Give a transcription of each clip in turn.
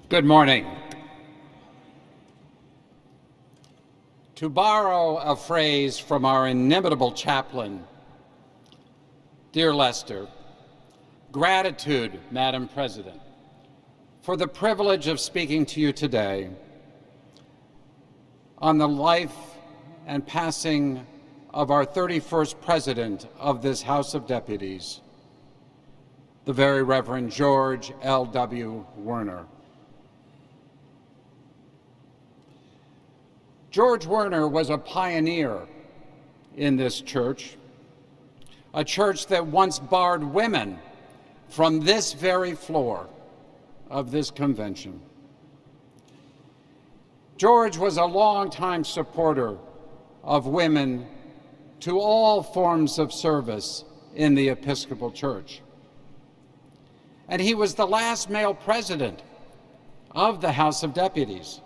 Good morning. To borrow a phrase from our inimitable chaplain, dear Lester, gratitude, Madam President, for the privilege of speaking to you today on the life and passing of our 31st President of this House of Deputies, the Very Reverend George L.W. Werner. George Werner was a pioneer in this church, a church that once barred women from this very floor of this convention. George was a longtime supporter of women to all forms of service in the Episcopal Church. And he was the last male president of the House of Deputies,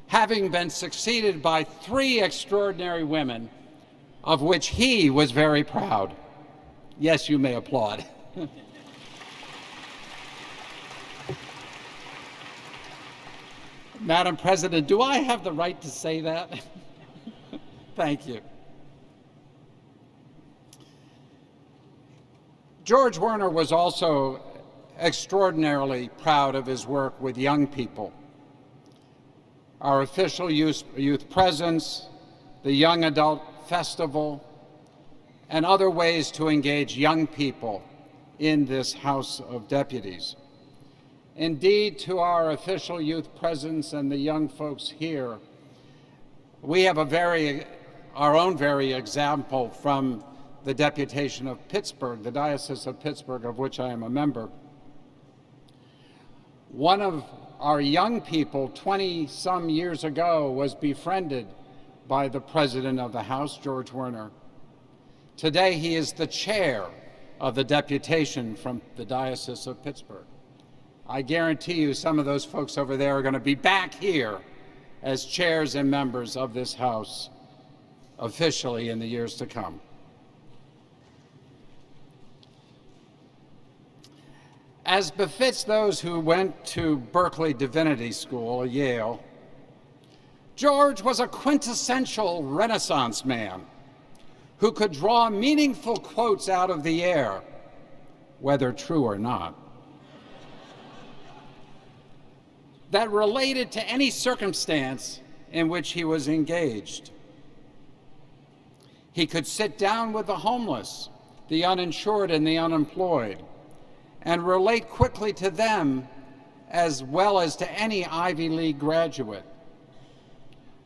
having been succeeded by 3 extraordinary women, of which he was very proud. Yes, you may applaud. Madam President, do I have the right to say that? Thank you. George Werner was also extraordinarily proud of his work with young people. Our official youth presence, the Young Adult Festival, and other ways to engage young people in this House of Deputies. Indeed, to our official youth presence and the young folks here, we have our own very example from the deputation of Pittsburgh, the Diocese of Pittsburgh, of which I am a member. One of our young people 20-some years ago was befriended by the President of the House, George Werner. Today he is the chair of the deputation from the Diocese of Pittsburgh. I guarantee you some of those folks over there are going to be back here as chairs and members of this House officially in the years to come. As befits those who went to Berkeley Divinity School, Yale, George was a quintessential Renaissance man who could draw meaningful quotes out of the air, whether true or not, that related to any circumstance in which he was engaged. He could sit down with the homeless, the uninsured, and the unemployed, and relate quickly to them as well as to any Ivy League graduate,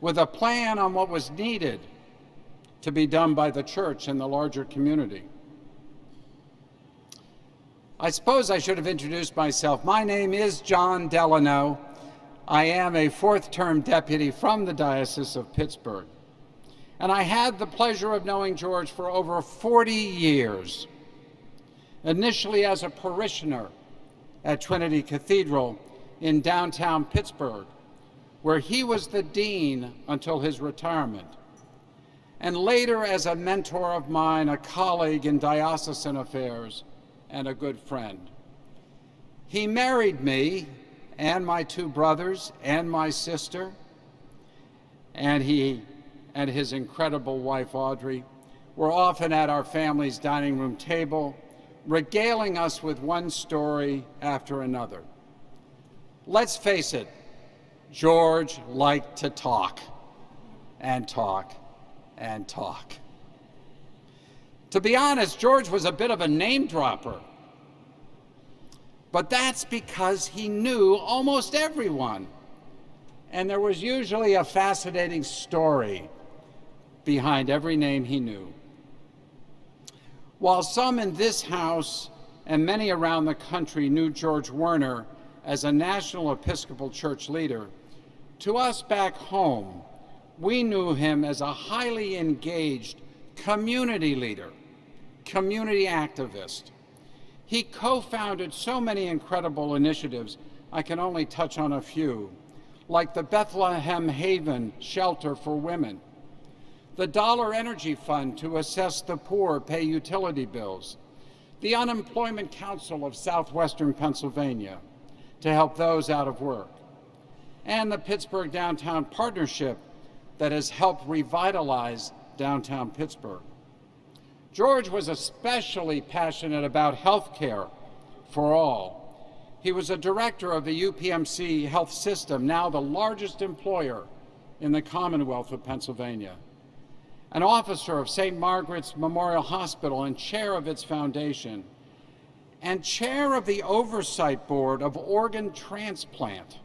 with a plan on what was needed to be done by the church and the larger community. I suppose I should have introduced myself. My name is John Delano. I am a 4th-term deputy from the Diocese of Pittsburgh, and I had the pleasure of knowing George for over 40 years. Initially as a parishioner at Trinity Cathedral in downtown Pittsburgh, where he was the dean until his retirement, and later as a mentor of mine, a colleague in diocesan affairs, and a good friend. He married me and my 2 brothers and my sister, and he and his incredible wife, Audrey, were often at our family's dining room table, regaling us with one story after another. Let's face it, George liked to talk and talk and talk. To be honest, George was a bit of a name dropper, but that's because he knew almost everyone, and there was usually a fascinating story behind every name he knew. While some in this House and many around the country knew George Werner as a National Episcopal Church leader, to us back home, we knew him as a highly engaged community leader, community activist. He co-founded so many incredible initiatives, I can only touch on a few, like the Bethlehem Haven Shelter for Women, the Dollar Energy Fund to assess the poor, pay utility bills, the Unemployment Council of Southwestern Pennsylvania, to help those out of work, and the Pittsburgh Downtown Partnership that has helped revitalize downtown Pittsburgh. George was especially passionate about health care for all. He was a director of the UPMC health system, now the largest employer in the Commonwealth of Pennsylvania, an officer of St. Margaret's Memorial Hospital and chair of its foundation, and chair of the Oversight Board of Organ Transplant.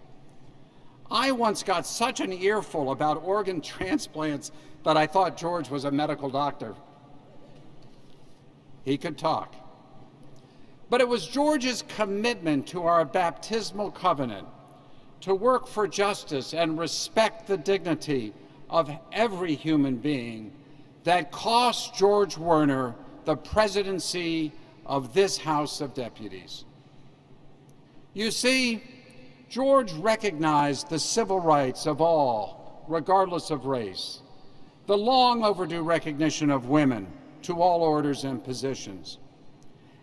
I once got such an earful about organ transplants that I thought George was a medical doctor. He could talk. But it was George's commitment to our baptismal covenant to work for justice and respect the dignity of every human being that cost George Werner the presidency of this House of Deputies. You see, George recognized the civil rights of all, regardless of race, the long overdue recognition of women to all orders and positions.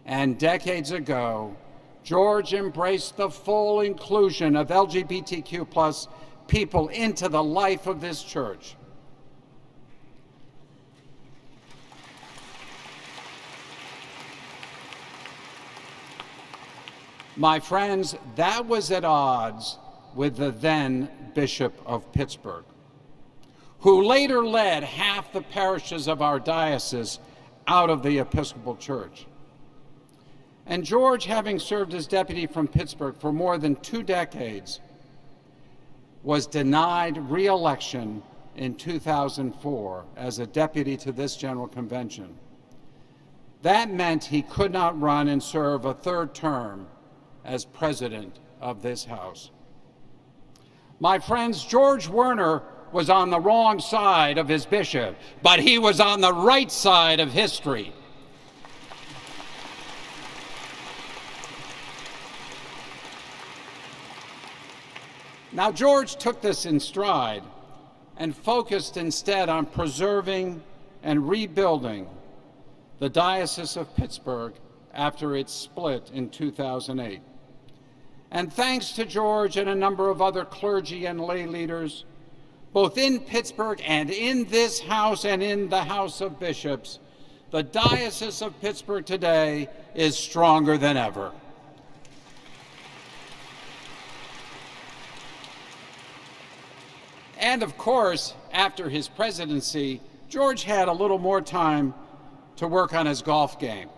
And decades ago, George embraced the full inclusion of LGBTQ+ people into the life of this church. My friends, that was at odds with the then Bishop of Pittsburgh, who later led half the parishes of our diocese out of the Episcopal Church. And George, having served as deputy from Pittsburgh for more than 2 decades, was denied re-election in 2004 as a deputy to this General Convention. That meant he could not run and serve a 3rd term as president of this House. My friends, George Werner was on the wrong side of his bishop, but he was on the right side of history. Now, George took this in stride and focused instead on preserving and rebuilding the Diocese of Pittsburgh after its split in 2008. And thanks to George and a number of other clergy and lay leaders, both in Pittsburgh and in this House and in the House of Bishops, the Diocese of Pittsburgh today is stronger than ever. And of course, after his presidency, George had a little more time to work on his golf game.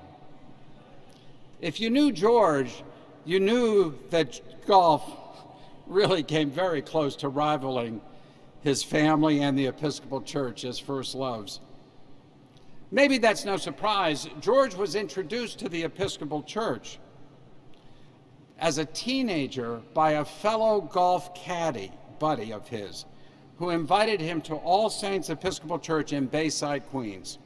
If you knew George, you knew that golf really came very close to rivaling his family and the Episcopal Church as first loves. Maybe that's no surprise. George was introduced to the Episcopal Church as a teenager by a fellow golf caddy buddy of his, who invited him to All Saints Episcopal Church in Bayside, Queens.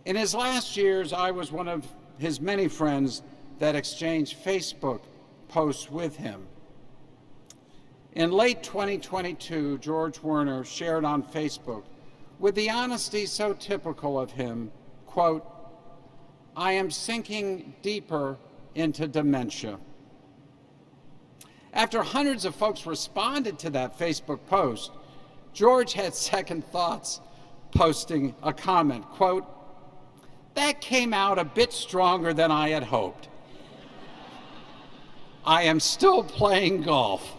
In his last years, I was one of his many friends that exchanged Facebook posts with him. In late 2022, George Werner shared on Facebook, with the honesty so typical of him, quote, "I am sinking deeper into dementia." After hundreds of folks responded to that Facebook post, George had second thoughts, posting a comment, quote, "That came out a bit stronger than I had hoped. I am still playing golf."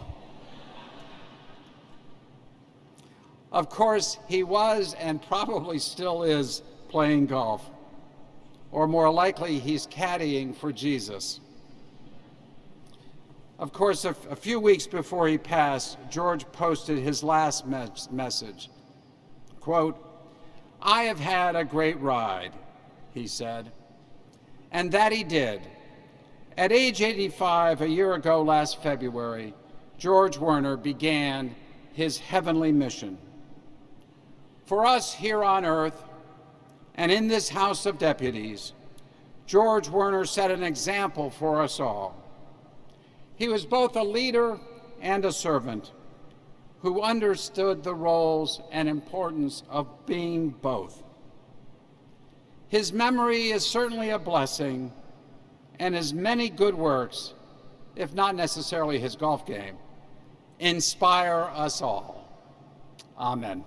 Of course, he was and probably still is playing golf, or more likely, he's caddying for Jesus. Of course, a few weeks before he passed, George posted his last message. Quote, "I have had a great ride," he said. And that he did. At age 85, a year ago last February, George Werner began his heavenly mission. For us here on earth and in this House of Deputies, George Werner set an example for us all. He was both a leader and a servant who understood the roles and importance of being both. His memory is certainly a blessing, and his many good works if not necessarily his golf game, inspire us all. Amen.